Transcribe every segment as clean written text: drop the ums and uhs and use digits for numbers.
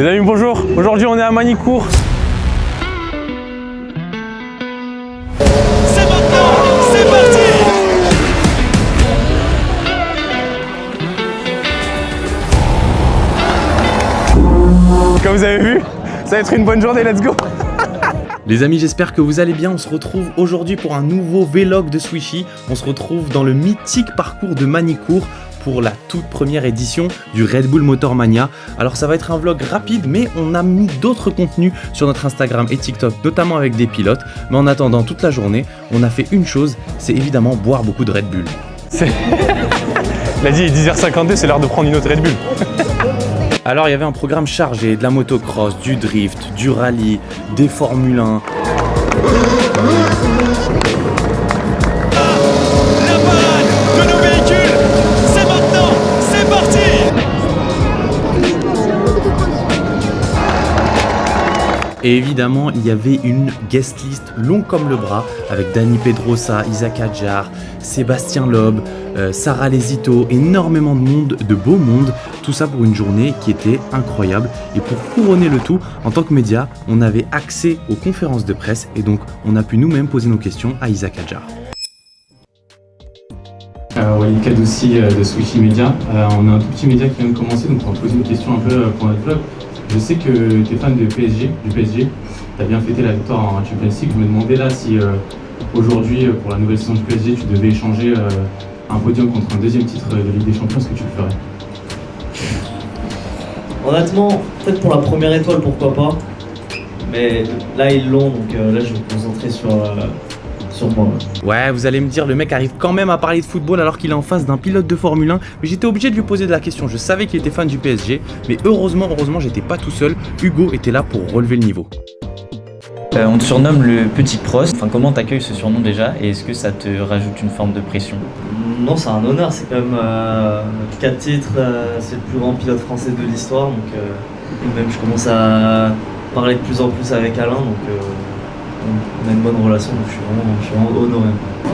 Les amis, bonjour. Aujourd'hui, on est à Magny-Cours. C'est maintenant, c'est parti. Comme vous avez vu, ça va être une bonne journée, let's go. Les amis, j'espère que vous allez bien. On se retrouve aujourd'hui pour un nouveau vlog de Swishy. On se retrouve dans le mythique parcours de Magny-Cours pour la toute première édition du Red Bull Motor Mania. Alors ça va être un vlog rapide, mais on a mis d'autres contenus sur notre Instagram et TikTok, notamment avec des pilotes. Mais en attendant toute la journée, on a fait une chose, c'est évidemment boire beaucoup de Red Bull. Il a dit 10h52, c'est l'heure de prendre une autre Red Bull. Alors il y avait un programme chargé, de la motocross, du drift, du rallye, des Formule 1. La parade de nos véhicules, c'est maintenant, c'est parti. Et évidemment, il y avait une guest list longue comme le bras avec Dani Pedrosa, Isaac Adjar, Sébastien Loeb, Sarah Lesito, énormément de monde, de beau monde. Tout ça pour une journée qui était incroyable. Et pour couronner le tout, en tant que média, on avait accès aux conférences de presse et donc on a pu nous-mêmes poser nos questions à Isaac Adjar. Walid Kaddoussi de Swishy Media. On est un tout petit média qui vient de commencer, donc on va poser une question un peu pour notre vlog. Je sais que tu es fan du PSG. Tu as bien fêté la victoire en Champions League. Je me demandais là si aujourd'hui, pour la nouvelle saison du PSG, tu devais échanger un podium contre un deuxième titre de Ligue des Champions, est-ce que tu le ferais? Honnêtement, peut-être pour la première étoile, pourquoi pas. Mais là, ils l'ont, donc là, je vais me concentrer sur moi. Ouais, vous allez me dire, le mec arrive quand même à parler de football alors qu'il est en face d'un pilote de Formule 1. Mais j'étais obligé de lui poser de la question. Je savais qu'il était fan du PSG, mais heureusement, j'étais pas tout seul. Hugo était là pour relever le niveau. On te surnomme le petit Prost. Enfin, comment t'accueilles ce surnom déjà et est-ce que ça te rajoute une forme de pression? Non, c'est un honneur, c'est quand même 4 titres, c'est le plus grand pilote français de l'histoire. Donc, même je commence à parler de plus en plus avec Alain, donc on a une bonne relation, donc je suis vraiment honoré.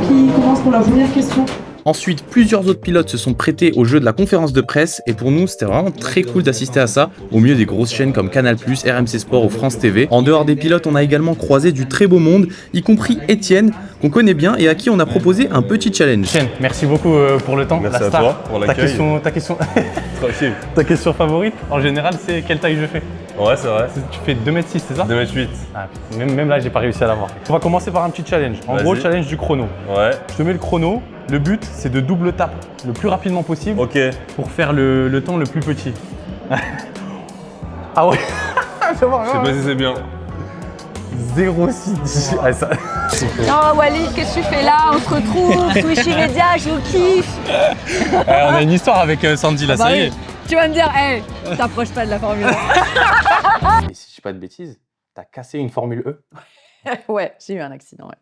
Qui commence pour la première question? Ensuite, plusieurs autres pilotes se sont prêtés au jeu de la conférence de presse et pour nous, c'était vraiment très cool d'assister à ça au milieu des grosses chaînes comme Canal+, RMC Sport ou France TV. En dehors des pilotes, on a également croisé du très beau monde, y compris Étienne, qu'on connaît bien et à qui on a proposé un petit challenge. Etienne, merci beaucoup pour le temps. Merci la à star. toi pour l'accueil. Tranquille. Ta question favorite, en général, c'est quelle taille je fais? Ouais, c'est vrai. Tu fais 2m6, c'est ça? 2m8. Ah, même là, j'ai pas réussi à l'avoir. On va commencer par un petit challenge. En gros, challenge du chrono. Ouais. Je te mets le chrono. Le but, c'est de double tap le plus rapidement possible Ok. pour faire le temps le plus petit. Ah ouais. Je sais pas si c'est bien. 0,6. Ah, ça... Non, Walid, qu'est-ce que tu fais là? On se retrouve, Swishy Media, je vous kiffe. on a une histoire avec Sandy là, ça y est. Tu vas me dire, hey, t'approches pas de la Formule Et si je dis pas de bêtises, t'as cassé une Formule E? 1. Ouais, j'ai eu un accident, ouais.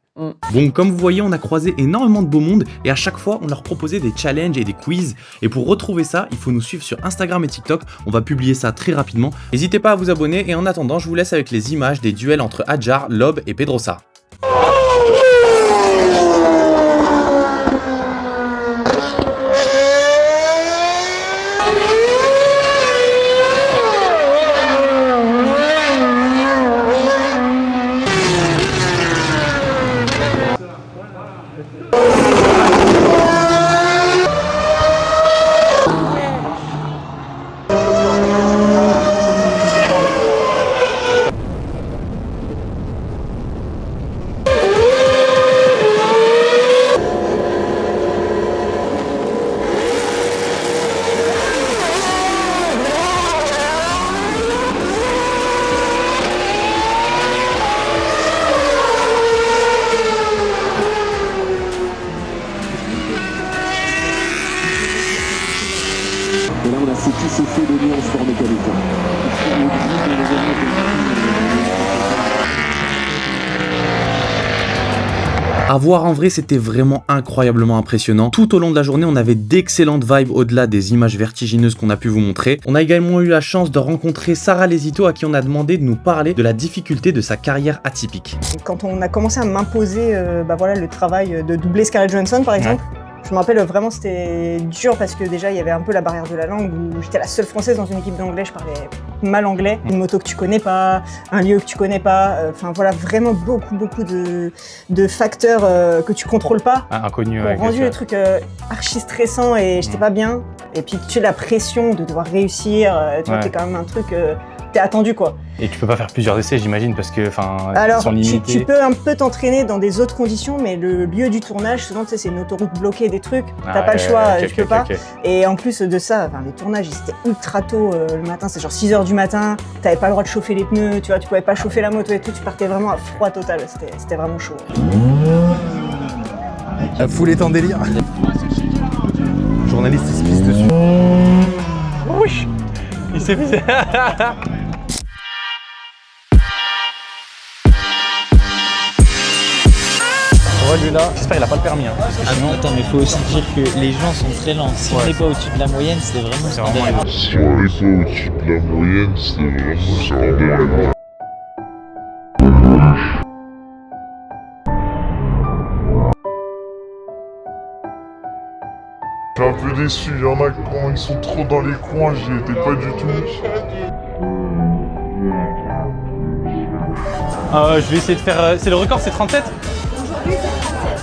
Bon, comme vous voyez, on a croisé énormément de beau monde et à chaque fois, on leur proposait des challenges et des quiz. Et pour retrouver ça, il faut nous suivre sur Instagram et TikTok. On va publier ça très rapidement. N'hésitez pas à vous abonner et en attendant, je vous laisse avec les images des duels entre Adjar, Loeb et Pedrosa. Et là, on a foutu ce feu de nuit en sport mécanique. À voir en vrai, c'était vraiment incroyablement impressionnant. Tout au long de la journée, on avait d'excellentes vibes au-delà des images vertigineuses qu'on a pu vous montrer. On a également eu la chance de rencontrer Sarah Lesito à qui on a demandé de nous parler de la difficulté de sa carrière atypique. Quand on a commencé à m'imposer le travail de doubler Scarlett Johansson par exemple, Je me rappelle vraiment, c'était dur parce que déjà il y avait un peu la barrière de la langue où j'étais la seule française dans une équipe d'anglais, je parlais mal anglais. Une moto que tu connais pas, un lieu que tu connais pas, enfin voilà, vraiment beaucoup de facteurs que tu contrôles pas. Inconnu. Ont rendu le truc archi stressant et j'étais pas bien. Et puis tu as la pression de devoir réussir, tu vois, t'es quand même un truc, t'es attendu quoi. Et tu peux pas faire plusieurs essais, j'imagine, parce que alors, ils sont limités. tu peux un peu t'entraîner dans des autres conditions, mais le lieu du tournage, souvent, tu sais, c'est une autoroute bloquée, des trucs, t'as pas le choix, tu peux pas. Et en plus de ça, les tournages, ils étaient ultra tôt le matin, c'est genre 6h du matin, t'avais pas le droit de chauffer les pneus, tu vois, tu pouvais pas chauffer la moto et tout, tu partais vraiment à froid total, c'était vraiment chaud. Full est en délire. Journaliste, il se pisse dessus. Oui, il s'est pissé. Lui là, j'espère qu'il a pas le permis. Ah non, attends, mais faut aussi dire que les gens sont très lents. Si on n'est pas au-dessus de la moyenne, c'est vraiment scandaleux. Si on n'est pas au-dessus de la moyenne, c'est vraiment scandaleux. Je suis un peu déçu, il y en a quand ils sont trop dans les coins, j'y étais pas du tout. Je vais essayer de faire... c'est le record, c'est 37 ?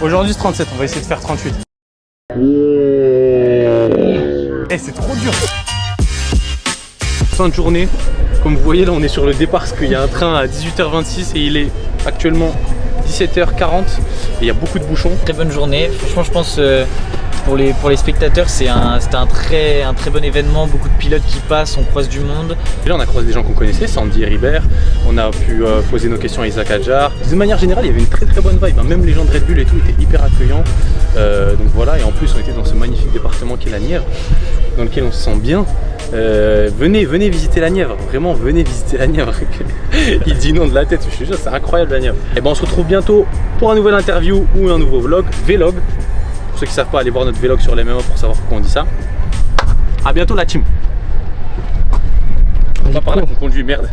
Aujourd'hui c'est 37, on va essayer de faire 38. C'est trop dur. Fin de journée, comme vous voyez là on est sur le départ parce qu'il y a un train à 18h26 et il est actuellement 17h40 et il y a beaucoup de bouchons. Très bonne journée, franchement je pense pour les spectateurs c'était un très bon événement, beaucoup de pilotes qui passent, on croise du monde. Et là on a croisé des gens qu'on connaissait, Sandy et Ribert, on a pu poser nos questions à Isaac Adjar. De manière générale il y avait une très bonne vibe, même les gens de Red Bull et tout étaient hyper accueillants. Donc voilà, et en plus on était dans ce magnifique département qui est la Nièvre, dans lequel on se sent bien. Venez visiter la Nièvre, vraiment venez visiter la Nièvre. Il dit non de la tête, je suis sûr, c'est incroyable la Nièvre. Et ben on se retrouve bientôt pour un nouvel interview ou un nouveau vlog, Vlog. Pour ceux qui savent pas, allez voir notre vlog sur les MMA pour savoir pourquoi on dit ça. A bientôt la team. On va par là qu'on conduit, merde.